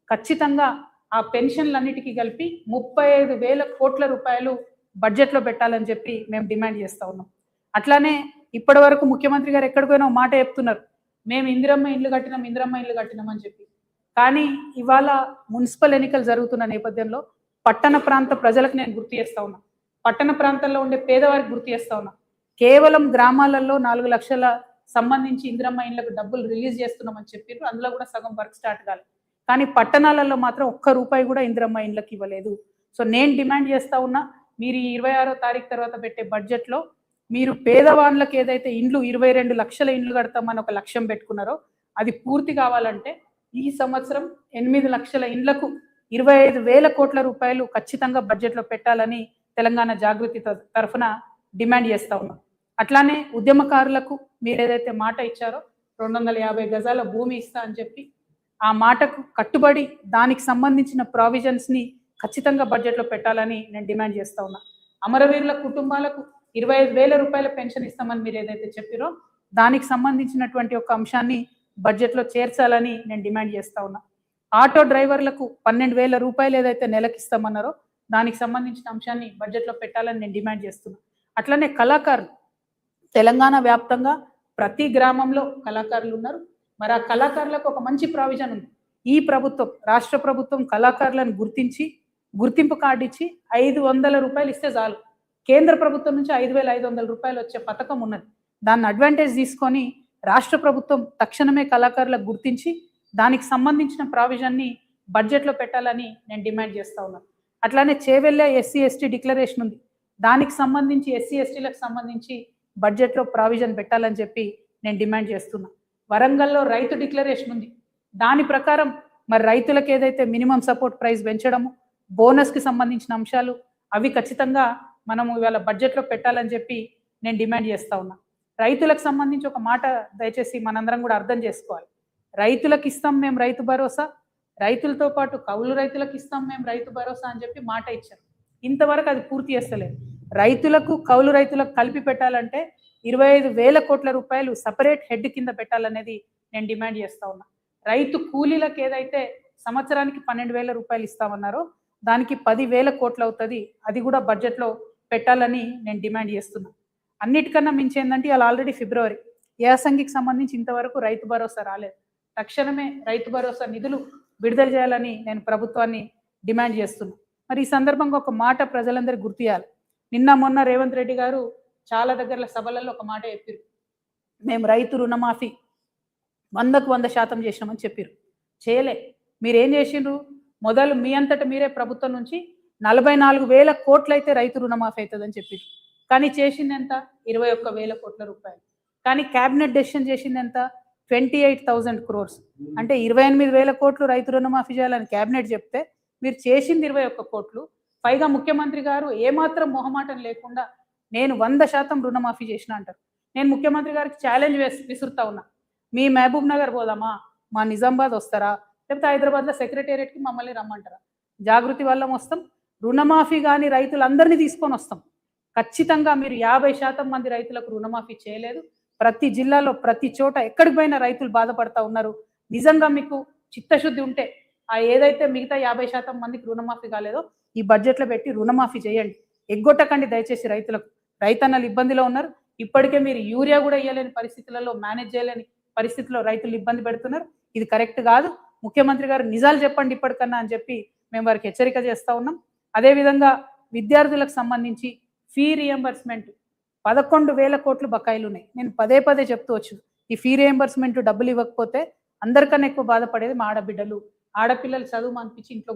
ఖచ్చితంగా ఆ పెన్షన్లన్నిటికీ కలిపి 35,000 కోట్ల రూపాయలు బడ్జెట్లో పెట్టాలని చెప్పి మేము డిమాండ్ చేస్తా ఉన్నాం. అట్లానే ఇప్పటి వరకు ముఖ్యమంత్రి గారు ఎక్కడికి పోయినా మాట చెప్తున్నారు, మేము ఇందిరమ్మ ఇండ్లు కట్టినాం, ఇందిరమ్మ ఇండ్లు కట్టినాం అని చెప్పి. కానీ ఇవాళ మున్సిపల్ ఎన్నికలు జరుగుతున్న నేపథ్యంలో పట్టణ ప్రాంత ప్రజలకు నేను గుర్తు చేస్తా ఉన్నా, పట్టణ ప్రాంతాల్లో ఉండే పేదవారికి గుర్తు చేస్తా ఉన్నా. కేవలం గ్రామాలలో 4 లక్షల సంబంధించి ఇందిరమ్మ ఇండ్లకు డబ్బులు రిలీజ్ చేస్తున్నామని చెప్పారు. అందులో కూడా సగం వర్క్ స్టార్ట్ కాలేదు. కానీ పట్టణాలలో మాత్రం ఒక్క రూపాయి కూడా ఇందిరమ్మ ఇండ్లకు ఇవ్వలేదు. సో నేను డిమాండ్ చేస్తా ఉన్నా, మీరు 26వ తారీఖు తర్వాత పెట్టే బడ్జెట్లో మీరు పేదవాళ్ళకి ఏదైతే ఇండ్లు 22 లక్షల ఇండ్లు కడతామని ఒక లక్ష్యం పెట్టుకున్నారో అది పూర్తి కావాలంటే ఈ సంవత్సరం 8 లక్షల ఇండ్లకు 25,000 కోట్ల రూపాయలు ఖచ్చితంగా బడ్జెట్లో పెట్టాలని తెలంగాణ జాగృతి తరఫున డిమాండ్ చేస్తా ఉన్నాం. అట్లానే ఉద్యమకారులకు మీరు ఏదైతే మాట ఇచ్చారో 250 గజాల భూమి ఇస్తా అని చెప్పి ఆ మాటకు కట్టుబడి దానికి సంబంధించిన ప్రావిజన్స్ని ఖచ్చితంగా బడ్జెట్లో పెట్టాలని నేను డిమాండ్ చేస్తా ఉన్నా. అమరవీరుల కుటుంబాలకు 25,000 రూపాయల పెన్షన్ ఇస్తామని మీరు ఏదైతే చెప్పారో దానికి సంబంధించినటువంటి ఒక అంశాన్ని బడ్జెట్లో చేర్చాలని నేను డిమాండ్ చేస్తా ఉన్నా. ఆటో డ్రైవర్లకు 12,000 రూపాయలు ఏదైతే నెలకి ఇస్తామన్నారో దానికి సంబంధించిన అంశాన్ని బడ్జెట్లో పెట్టాలని నేను డిమాండ్ చేస్తున్నా. అట్లనే కళాకారులు తెలంగాణ వ్యాప్తంగా ప్రతి గ్రామంలో కళాకారులు ఉన్నారు. మరి ఆ కళాకారులకు ఒక మంచి ప్రావిజన్ ఉంది. ఈ ప్రభుత్వం, రాష్ట్ర ప్రభుత్వం కళాకారులను గుర్తించి గుర్తింపు కార్డు ఇచ్చి 500 రూపాయలు ఇస్తే చాలు. కేంద్ర ప్రభుత్వం నుంచి 5,500 రూపాయలు వచ్చే పథకం ఉన్నది. దాన్ని అడ్వాంటేజ్ తీసుకొని రాష్ట్ర ప్రభుత్వం తక్షణమే కళాకారులకు గుర్తించి దానికి సంబంధించిన ప్రావిజన్ని బడ్జెట్లో పెట్టాలని నేను డిమాండ్ చేస్తా ఉన్నాను. అట్లానే చేవెళ్ళ ఎస్సీ ఎస్టీ డిక్లరేషన్ ఉంది. దానికి సంబంధించి ఎస్సీ ఎస్టీలకు సంబంధించి బడ్జెట్లో ప్రావిజన్ పెట్టాలని చెప్పి నేను డిమాండ్ చేస్తున్నా. వరంగల్లో రైతు డిక్లరేషన్ ఉంది. దాని ప్రకారం మరి రైతులకు ఏదైతే మినిమం సపోర్ట్ ప్రైస్ పెంచడము, బోనస్కి సంబంధించిన అంశాలు అవి ఖచ్చితంగా మనము ఇవాళ బడ్జెట్లో పెట్టాలని చెప్పి నేను డిమాండ్ చేస్తా ఉన్నా. రైతులకు సంబంధించి ఒక మాట దయచేసి మనందరం కూడా అర్థం చేసుకోవాలి. రైతులకు ఇస్తాం మేము రైతు భరోసా, రైతులతో పాటు కౌలు రైతులకు ఇస్తాం మేము రైతు భరోసా అని చెప్పి మాట ఇచ్చారు. ఇంతవరకు అది పూర్తి చేస్తలేదు. రైతులకు కౌలు రైతులకు కలిపి పెట్టాలంటే 25,000 కోట్ల రూపాయలు సపరేట్ హెడ్ కింద పెట్టాలనేది నేను డిమాండ్ చేస్తా ఉన్నా. రైతు కూలీలకు ఏదైతే సంవత్సరానికి 12,000 రూపాయలు ఇస్తామన్నారో దానికి 10,000 కోట్లు అవుతుంది. అది కూడా బడ్జెట్లో పెట్టాలని నేను డిమాండ్ చేస్తున్నా. అన్నిటికన్నా మించి ఏంటంటే అలా ఆల్రెడీ ఫిబ్రవరి యాసంగికి సంబంధించి ఇంతవరకు రైతు భరోసా రాలేదు. తక్షణమే రైతు భరోసా నిధులు విడుదల చేయాలని నేను ప్రభుత్వాన్ని డిమాండ్ చేస్తున్నా. మరి ఈ సందర్భంగా ఒక మాట ప్రజలందరూ గుర్తు చేయాలి. నిన్న మొన్న రేవంత్ రెడ్డి గారు చాలా దగ్గర సభలలో ఒక మాట చెప్పారు, మేము రైతు రుణమాఫీ 100కు 100% చేసినామని చెప్పారు. చేయలే. మీరేం చేసిండ్రు? మొదలు మీ అంతటా మీరే ప్రభుత్వం నుంచి 44,000 కోట్లు అయితే రైతు రుణమాఫీ అవుతుందని చెప్పారు. కానీ చేసింది ఎంత? 21,000 కోట్ల రూపాయలు. కానీ క్యాబినెట్ డెసిషన్ చేసింది ఎంత? 28,000 crores. అంటే 28,000 కోట్లు రైతు రుణమాఫీ చేయాలని క్యాబినెట్ చెప్తే మీరు చేసింది 21 కోట్లు. పైగా ముఖ్యమంత్రి గారు ఏమాత్రం మొహమాటం లేకుండా నేను 100% రుణమాఫీ చేసిన అంటారు. నేను ముఖ్యమంత్రి గారికి ఛాలెంజ్ విసురుతా ఉన్నా, మీ మహబూబ్ నగర్ పోదామా, మా నిజామాబాద్ వస్తారా, లేకపోతే హైదరాబాద్లో సెక్రటేరియట్కి మమ్మల్ని రమ్మంటారా? జాగృతి వల్ల వస్తాం, రుణమాఫీ కానీ రైతులందరినీ తీసుకొని వస్తాం. ఖచ్చితంగా మీరు 50% మంది రైతులకు రుణమాఫీ చేయలేదు. ప్రతి జిల్లాలో ప్రతి చోట ఎక్కడికి పోయినా రైతులు బాధపడతా ఉన్నారు. నిజంగా మీకు చిత్తశుద్ధి ఉంటే ఆ ఏదైతే మిగతా 50% మందికి రుణమాఫీ కాలేదో ఈ బడ్జెట్లో పెట్టి రుణమాఫీ చేయండి. ఎగ్గొట్టకండి దయచేసి రైతులకు. రైతన్నలు ఇబ్బందిలో ఉన్నారు. ఇప్పటికే మీరు యూరియా కూడా ఇవ్వలేని పరిస్థితులలో, మేనేజ్ చేయలేని పరిస్థితుల్లో రైతులు ఇబ్బంది పెడుతున్నారు. ఇది కరెక్ట్ కాదు. ముఖ్యమంత్రి గారు నిజాలు చెప్పండి ఇప్పటికన్నా అని చెప్పి మేము వారికి హెచ్చరిక చేస్తూ ఉన్నాం. అదేవిధంగా విద్యార్థులకు సంబంధించి ఫీ రియంబర్స్మెంట్ 11,000 కోట్లు బకాయిలు ఉన్నాయి. నేను పదే పదే చెప్తూ వచ్చు, ఈ ఫీ రియంబర్స్మెంట్ డబ్బులు ఇవ్వకపోతే అందరికన్నా ఎక్కువ బాధపడేది మా ఆడబిడ్డలు. ఆడపిల్లలు చదువు మానిపించి ఇంట్లో